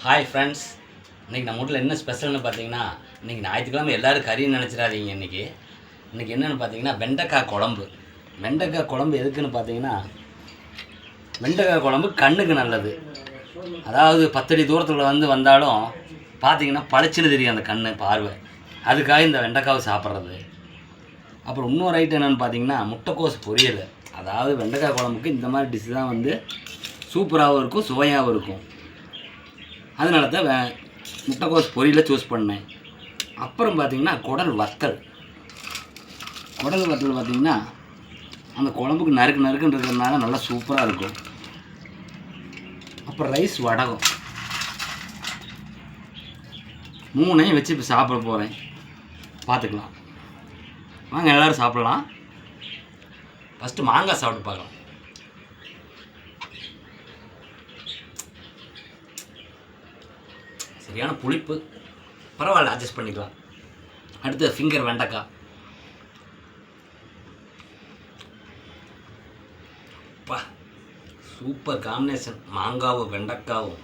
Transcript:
Hi friends, இன்றைக்கி நம்ம வீட்டில் என்ன ஸ்பெஷல்னு பார்த்தீங்கன்னா, இன்றைக்கி ஞாயிற்றுக்கிழமை எல்லோரும் கறின்னு நினச்சிடாதீங்க. இன்றைக்கி என்னென்னு பார்த்தீங்கன்னா வெண்டைக்காய் குழம்பு. வெண்டைக்காய் குழம்பு எதுக்குன்னு பார்த்தீங்கன்னா, வெண்டைக்காய் குழம்பு கண்ணுக்கு நல்லது. அதாவது 10 அடி தூரத்தில் வந்தாலும் பார்த்தீங்கன்னா பளிச்சுன்னு தெரியும் அந்த கண் பார்வை. அதுக்காக இந்த வெண்டைக்காவை சாப்பிட்றது. அப்புறம் இன்னொரு ஐட்டம் என்னென்னு பார்த்தீங்கன்னா முட்டைக்கோஸ் பொரியல். அதாவது வெண்டைக்காய் குழம்புக்கு இந்த மாதிரி டிஷ் தான் சூப்பராகவும் இருக்கும், சுவையாகவும் இருக்கும். அதனால தான் முட்டைக்கோஸ் பொரியலை சூஸ் பண்ணேன். அப்புறம் பார்த்திங்கன்னா குடல் வத்தல் பார்த்திங்கன்னா அந்த குழம்புக்கு நறுக்குன்னு இருக்கிறதுனால நல்லா சூப்பராக இருக்கும். அப்புறம் ரைஸ் வடகம் 3ஐயும் வச்சு இப்போ சாப்பிட போகிறேன். பார்த்துக்கலாம் வாங்க, எல்லோரும் சாப்பிட்லாம். ஃபஸ்ட்டு மாங்காய் சாப்பிட்டு பார்க்கலாம். சரியான புளிப்பு, பரவாயில்ல, அட்ஜஸ்ட் பண்ணிக்கலாம். அடுத்து ஃபிங்கர் வெண்டைக்காய். சூப்பர் காம்பினேஷன், மாங்காவும் வெண்டைக்காவும்.